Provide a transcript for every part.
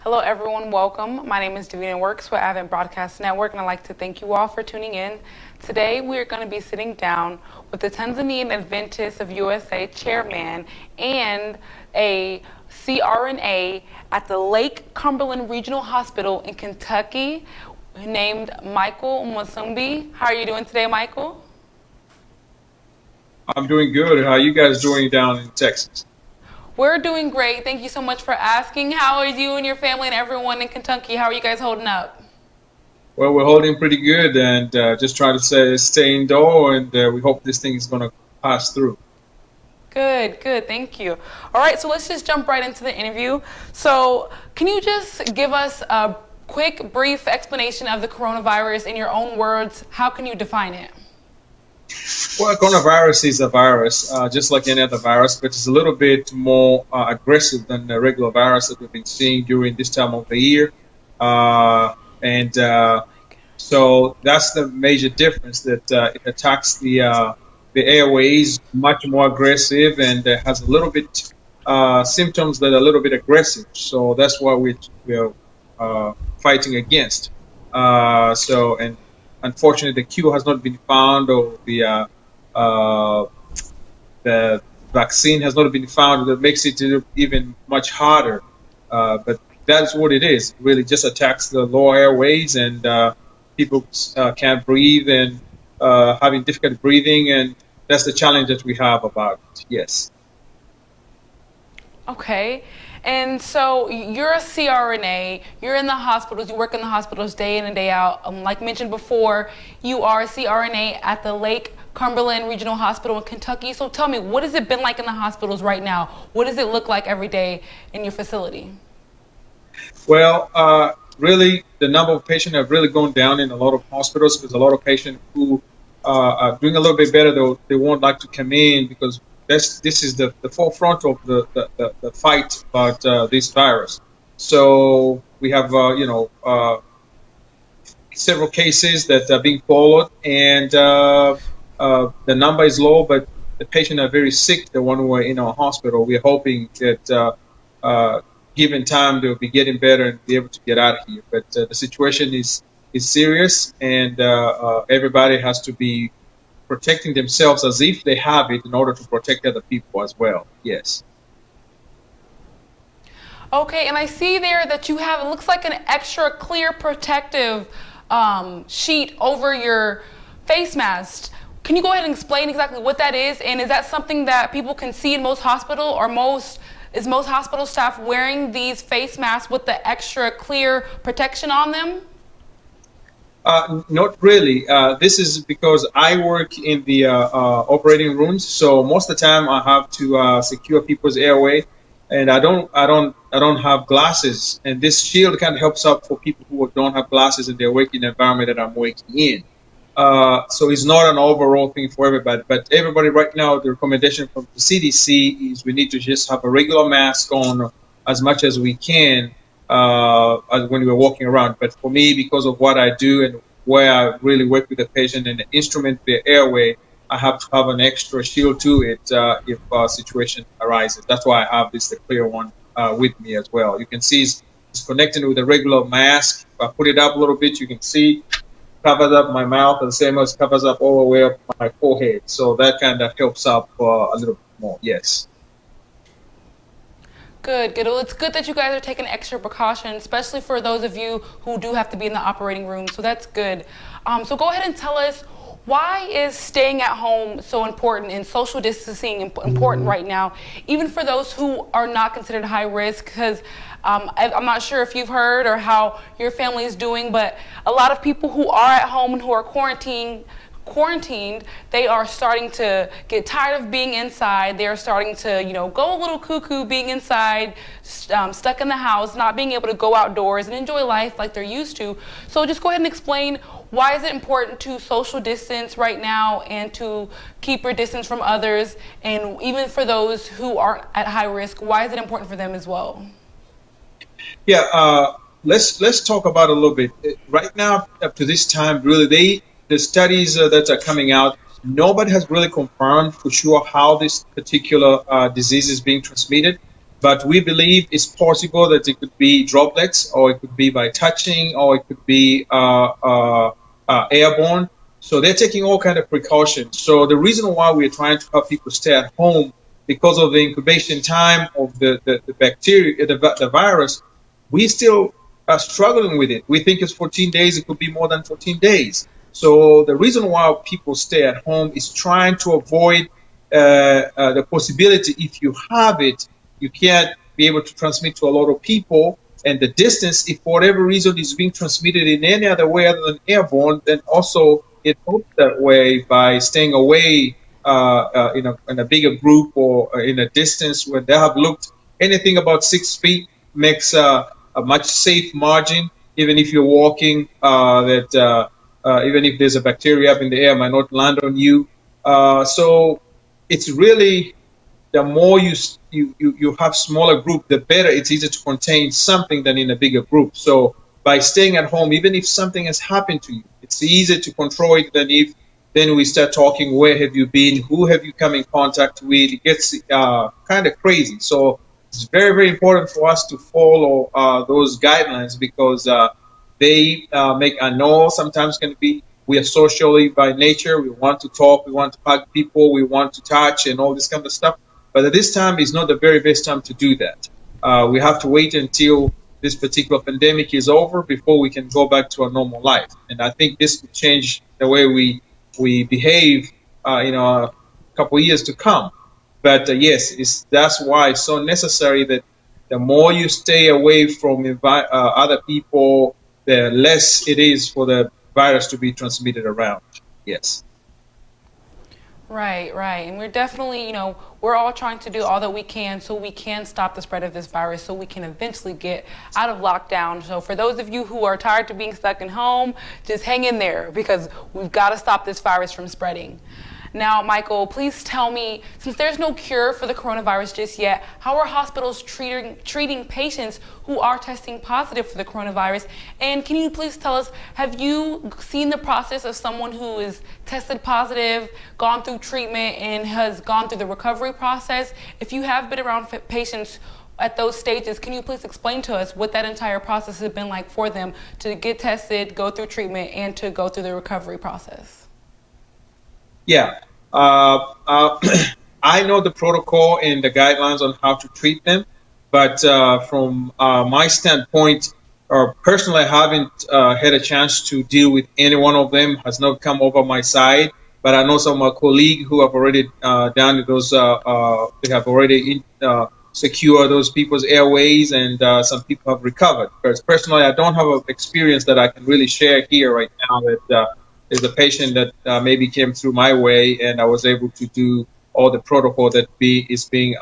Hello, everyone. Welcome. My name is Davina Works with Advent Broadcast Network, and I'd like to thank you all for tuning in. Today, we are going to be sitting down with the Tanzanian Adventists of USA chairman and a CRNA at the Lake Cumberland Regional Hospital in Kentucky named Michael Mwasumbi. How are you doing today, Michael? I'm doing good. How are you guys doing down in Texas? We're doing great. Thank you so much for asking. How are you and your family and everyone in Kentucky? How are you guys holding up? Well, we're holding pretty good and just trying to stay indoor, and we hope this thing is going to pass through. Good, good. Thank you. All right, so let's just jump right into the interview. So can you just give us a quick, brief explanation of the coronavirus in your own words? How can you define it? Well, coronavirus is a virus, just like any other virus, but it's a little bit more aggressive than the regular virus that we've been seeing during this time of the year. So that's the major difference, that it attacks the airways, much more aggressive, and has a little bit symptoms that are a little bit aggressive. So that's what we're fighting against. And unfortunately, the cure has not been found, or the vaccine has not been found. That makes it even much harder. But that's what it is. It really just attacks the lower airways, and people can't breathe and having difficulty breathing, and that's the challenge that we have about it. Yes. Okay. And so you're a CRNA, you're in the hospitals, you work in the hospitals day in and day out. Like mentioned before, you are a CRNA at the Lake Cumberland Regional Hospital in Kentucky. So tell me, what has it been like in the hospitals right now? What does it look like every day in your facility? Well, really, the number of patients have really gone down in a lot of hospitals, because a lot of patients who are doing a little bit better, though, they won't like to come in, because this is the forefront of the fight about this virus. So we have several cases that are being followed, and the number is low, but the patients are very sick, the one who are in our hospital. We're hoping that given time they'll be getting better and be able to get out of here. But the situation is serious, and everybody has to be protecting themselves as if they have it in order to protect other people as well. Yes. Okay, and I see there that you have, it looks like an extra clear protective sheet over your face mask. Can you go ahead and explain exactly what that is? And is that something that people can see in most hospital, or is most hospital staff wearing these face masks with the extra clear protection on them? Not really. This is because I work in the operating rooms, so most of the time I have to secure people's airway, and I don't have glasses. And this shield kind of helps out for people who don't have glasses in their working environment that I'm working in. So it's not an overall thing for everybody, but everybody right now, the recommendation from the CDC is we need to just have a regular mask on as much as we can when we're walking around. But for me, because of what I do and where I really work with the patient and instrument the airway, I have to have an extra shield to it if a situation arises. That's why I have the clear one with me as well. You can see it's connected with a regular mask. If I put it up a little bit, you can see covers up my mouth, and the same as covers up all the way up my forehead. So that kind of helps up a little bit more. Yes. Good, good. Well, it's good that you guys are taking extra precautions, especially for those of you who do have to be in the operating room. So that's good. So go ahead and tell us, why is staying at home so important and social distancing important right now, even for those who are not considered high risk? Because I'm not sure if you've heard or how your family is doing, but a lot of people who are at home and who are quarantined, they are starting to get tired of being inside. They are starting to, go a little cuckoo being inside, stuck in the house, not being able to go outdoors and enjoy life like they're used to. So just go ahead and explain, why is it important to social distance right now and to keep your distance from others? And even for those who aren't at high risk, why is it important for them as well? Yeah, let's talk about it a little bit. Right now, up to this time, really, the studies that are coming out, nobody has really confirmed for sure how this particular disease is being transmitted. but we believe it's possible that it could be droplets, or it could be by touching, or it could be airborne. So they're taking all kind of precautions. So the reason why we're trying to have people stay at home, because of the incubation time of the bacteria, the virus, we still are struggling with it. We think it's 14 days. It could be more than 14 days. So the reason why people stay at home is trying to avoid the possibility, if you have it, you can't be able to transmit to a lot of people. And the distance, if for whatever reason is being transmitted in any other way other than airborne, then also it helps that way by staying away in a bigger group or in a distance where they have looked. Anything about 6 feet makes a much safe margin, even if you're walking, even if there's a bacteria up in the air, it might not land on you. So it's really, the more you have smaller group, the better it's easier to contain something than in a bigger group. So by staying at home, even if something has happened to you, it's easier to control it than if then we start talking, where have you been, who have you come in contact with. It gets kind of crazy. So it's very, very important for us to follow those guidelines, because they make, I know sometimes can be, we are socially by nature, we want to talk, we want to hug people, we want to touch and all this kind of stuff. But at this time is not the very best time to do that. We have to wait until this particular pandemic is over before we can go back to our normal life. And I think this could change the way we behave, a couple of years to come. But yes, that's why it's so necessary that the more you stay away from other people, the less it is for the virus to be transmitted around. Yes. Right, right. And we're definitely, we're all trying to do all that we can so we can stop the spread of this virus, so we can eventually get out of lockdown. So for those of you who are tired of being stuck at home, just hang in there, because we've got to stop this virus from spreading. Now, Michael, please tell me, since there's no cure for the coronavirus just yet, how are hospitals treating patients who are testing positive for the coronavirus? And can you please tell us, have you seen the process of someone who is tested positive, gone through treatment, and has gone through the recovery process? If you have been around patients at those stages, can you please explain to us what that entire process has been like for them to get tested, go through treatment, and to go through the recovery process? Yeah, I know the protocol and the guidelines on how to treat them, but from my standpoint, personally, I haven't had a chance to deal with any one of them. Has not come over my side, but I know some of my colleagues who have already done those. They have already secured those people's airways, and some people have recovered. Because personally, I don't have an experience that I can really share here right now. That is a patient that maybe came through my way, and I was able to do all the protocol that is being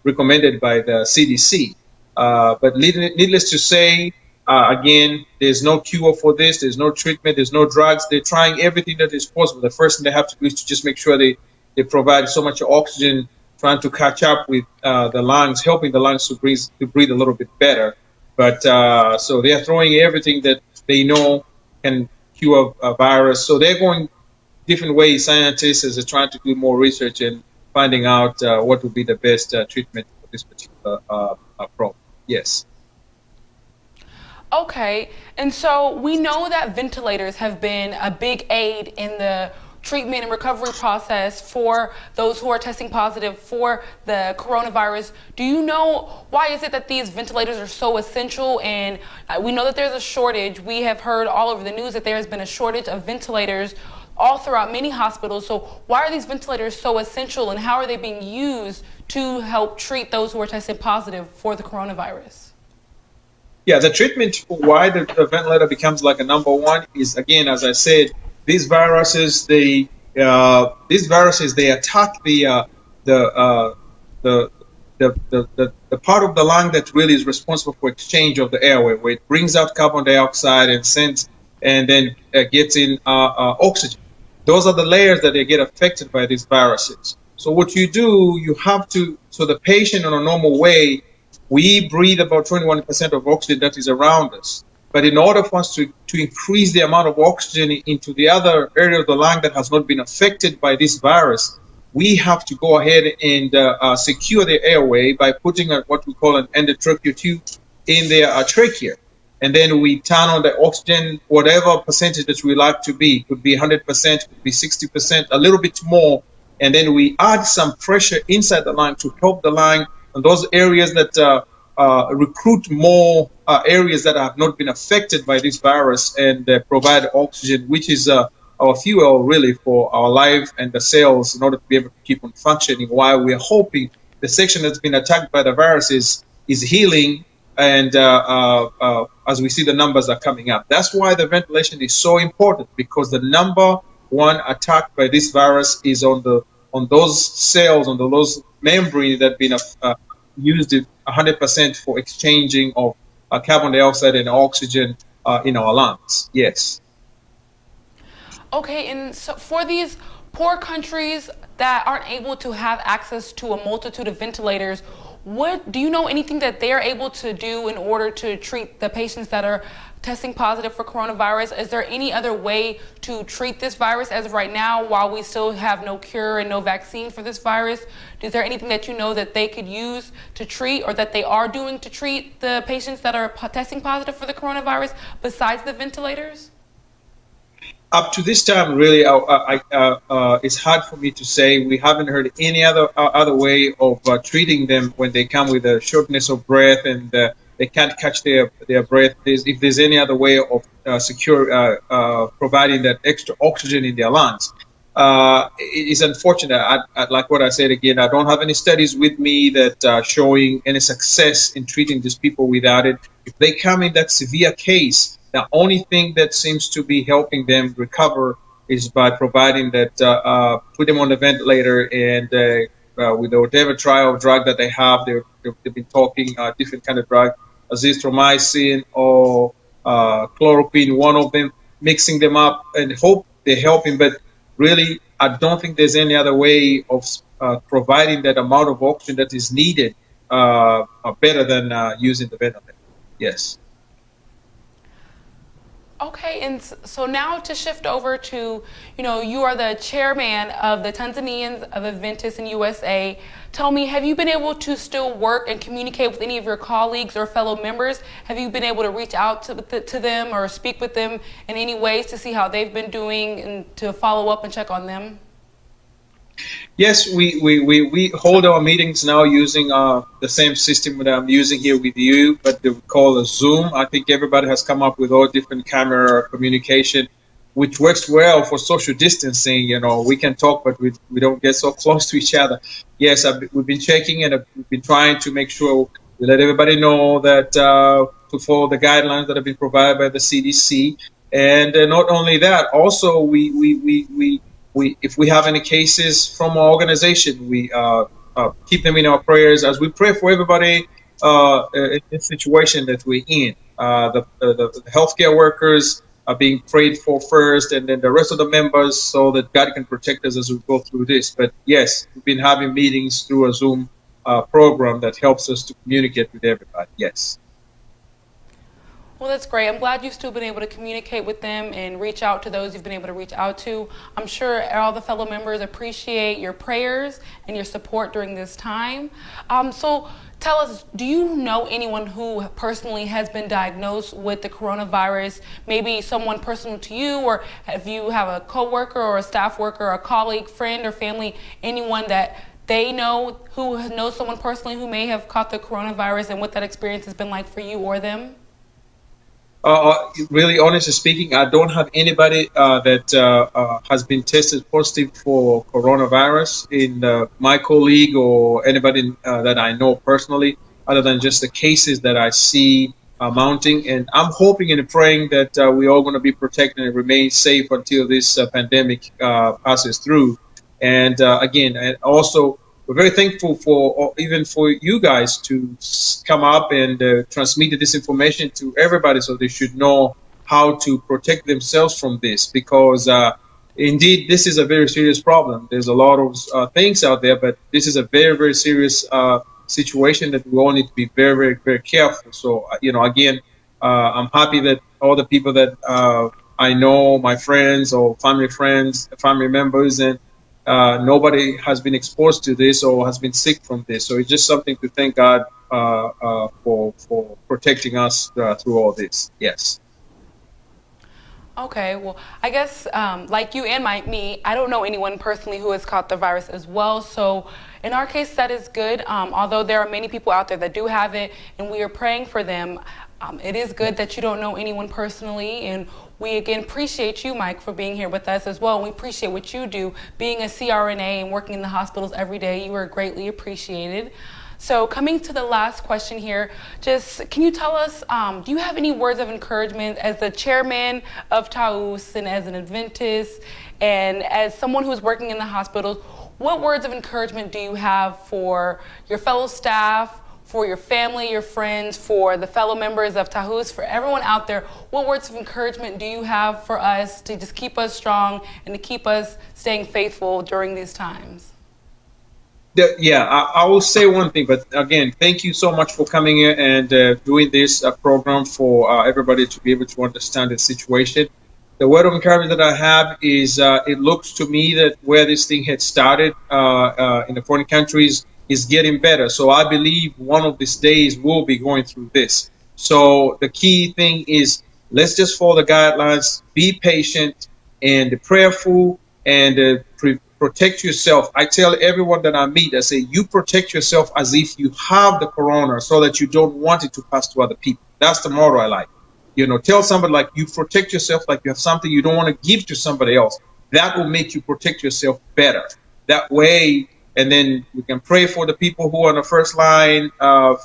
recommended by the CDC. But needless to say, again, there's no cure for this. There's no treatment. There's no drugs. They're trying everything that is possible. The first thing they have to do is to just make sure they provide so much oxygen, trying to catch up with the lungs, helping the lungs to breathe a little bit better. But so they are throwing everything that they know can cure a virus. So they're going different ways. Scientists are trying to do more research and finding out what would be the best treatment for this particular problem. Yes. Okay, and so we know that ventilators have been a big aid in the treatment and recovery process for those who are testing positive for the coronavirus. Do you know why is it that these ventilators are so essential? And we know that there's a shortage. We have heard all over the news that there has been a shortage of ventilators all throughout many hospitals. So why are these ventilators so essential, and how are they being used to help treat those who are tested positive for the coronavirus? Yeah, the treatment for why the ventilator becomes like a number one is, again, as I said, these viruses, they attack the part of the lung that really is responsible for exchange of the airway, where it brings out carbon dioxide and then gets in oxygen. Those are the layers that they get affected by these viruses. So what you do, you have to, so the patient in a normal way, we breathe about 21% of oxygen that is around us. But in order for us to increase the amount of oxygen into the other area of the lung that has not been affected by this virus, we have to go ahead and secure the airway by putting what we call an endotracheal tube in their trachea. And then we turn on the oxygen, whatever percentage that we like to be. Could be 100%, could be 60%, a little bit more. And then we add some pressure inside the lung to help the lung and those areas that recruit more areas that have not been affected by this virus and provide oxygen, which is our fuel really for our life and the cells in order to be able to keep on functioning, while we're hoping the section that's been attacked by the virus is healing, and as we see the numbers are coming up. That's why the ventilation is so important, because the number one attack by this virus is on those cells, on those membranes that have been used 100% for exchanging of carbon dioxide and oxygen in our lungs. Yes. Okay, and so for these poor countries that aren't able to have access to a multitude of ventilators, what do you know anything that they're able to do in order to treat the patients that are testing positive for coronavirus? Is there any other way to treat this virus as of right now, while we still have no cure and no vaccine for this virus? Is there anything that you know that they could use to treat, or that they are doing to treat the patients that are testing positive for the coronavirus besides the ventilators? Up to this time, really, it's hard for me to say. We haven't heard any other way of treating them when they come with a shortness of breath and they can't catch their breath. If there's any other way of providing that extra oxygen in their lungs. It is unfortunate. Like what I said again, I don't have any studies with me that are showing any success in treating these people without it. If they come in that severe case, the only thing that seems to be helping them recover is by providing that, put them on the ventilator, and with whatever trial of drug that they have, they've been talking different kind of drug, azithromycin or chloroquine, one of them, mixing them up and hope they're helping. But really, I don't think there's any other way of providing that amount of oxygen that is needed better than using the ventilator. Yes. Okay, and so now to shift over to, you are the chairman of the Tanzanians of Adventists in USA. Tell me, have you been able to still work and communicate with any of your colleagues or fellow members? Have you been able to reach out to them or speak with them in any ways to see how they've been doing and to follow up and check on them? Yes, we hold our meetings now using the same system that I'm using here with you, but they call a Zoom. I think everybody has come up with all different camera communication, which works well for social distancing. We can talk, but we don't get so close to each other. Yes, we've been checking, and we've been trying to make sure we let everybody know that to follow the guidelines that have been provided by the CDC. And not only that, also if we have any cases from our organization, we keep them in our prayers as we pray for everybody in this situation that we're in. The healthcare workers are being prayed for first, and then the rest of the members, so that God can protect us as we go through this. But yes, we've been having meetings through a Zoom program that helps us to communicate with everybody. Yes. Well, that's great. I'm glad you've still been able to communicate with them and reach out to those you've been able to reach out to. I'm sure all the fellow members appreciate your prayers and your support during this time. So tell us, do you know anyone who personally has been diagnosed with the coronavirus? Maybe someone personal to you, or if you have a coworker or a staff worker or a colleague, friend or family, anyone that they know who knows someone personally who may have caught the coronavirus, and what that experience has been like for you or them? Really, honestly speaking, I don't have anybody that has been tested positive for coronavirus in my colleague or anybody that I know personally, other than just the cases that I see mounting. And I'm hoping and praying that we're all going to be protected and remain safe until this pandemic passes through. And again, and also, we're very thankful for even for you guys to come up and transmit this information to everybody, so they should know how to protect themselves from this, because indeed this is a very serious problem. There's a lot of things out there, but this is a very, very serious situation that we all need to be very, very, very careful. So again, I'm happy that all the people that I know, my friends or family members, and nobody has been exposed to this or has been sick from this. So it's just something to thank God for protecting us through all this. Yes. Okay, well, I guess like you and me, I don't know anyone personally who has caught the virus as well. So in our case, that is good. Although there are many people out there that do have it, and we are praying for them. It is good that you don't know anyone personally, and we again appreciate you, Mike, for being here with us as well. And we appreciate what you do, being a CRNA and working in the hospitals every day. You are greatly appreciated. So coming to the last question here, just can you tell us, do you have any words of encouragement as the chairman of Taos and as an Adventist and as someone who's working in the hospitals, what words of encouragement do you have for your fellow staff, for your family, your friends, for the fellow members of Taos, for everyone out there? What words of encouragement do you have for us to just keep us strong and to keep us staying faithful during these times? Yeah, I will say one thing, but again, thank you so much for coming here and doing this program for everybody to be able to understand the situation. The word of encouragement that I have is it looks to me that where this thing had started in the foreign countries is getting better. So I believe one of these days we'll be going through this. So the key thing is let's just follow the guidelines, be patient and prayerful, and protect yourself. I tell everyone that I meet, I say, you protect yourself as if you have the corona so that you don't want it to pass to other people. That's the motto I like. You know, tell somebody like you protect yourself like you have something you don't want to give to somebody else. That will make you protect yourself better. That way, and then we can pray for the people who are on the first line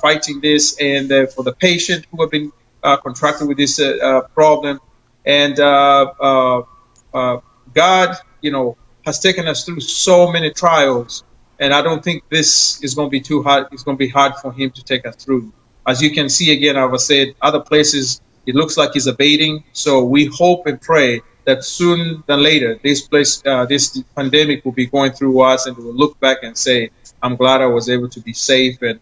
fighting this, and for the patient who have been contracted with this problem. And God, you know, has taken us through so many trials, and I don't think this is going to be too hard. It's going to be hard for him to take us through. As you can see, again, I've said other places, it looks like it's abating. So we hope and pray that soon than later, this pandemic will be going through us, and we'll look back and say, I'm glad I was able to be safe and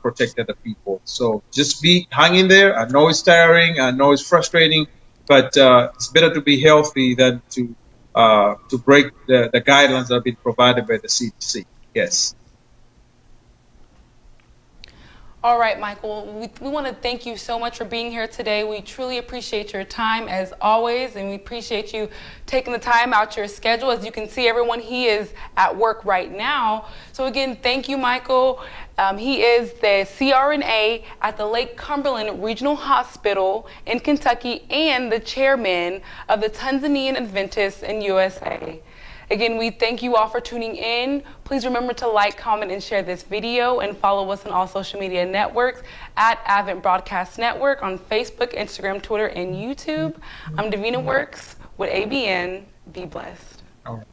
protect other people. So just hang in there. I know it's tiring. I know it's frustrating, but it's better to be healthy than to break the guidelines that have been provided by the CDC. Yes. All right, Michael, we want to thank you so much for being here today. We truly appreciate your time as always, and we appreciate you taking the time out your schedule. As you can see, everyone, he is at work right now. So again, thank you, Michael. He is the CRNA at the Lake Cumberland Regional Hospital in Kentucky and the chairman of the Tanzanian Adventists in USA. Again, we thank you all for tuning in. Please remember to like, comment, and share this video, and follow us on all social media networks at Advent Broadcast Network on Facebook, Instagram, Twitter, and YouTube. I'm Davina Works with ABN. Be blessed. All right.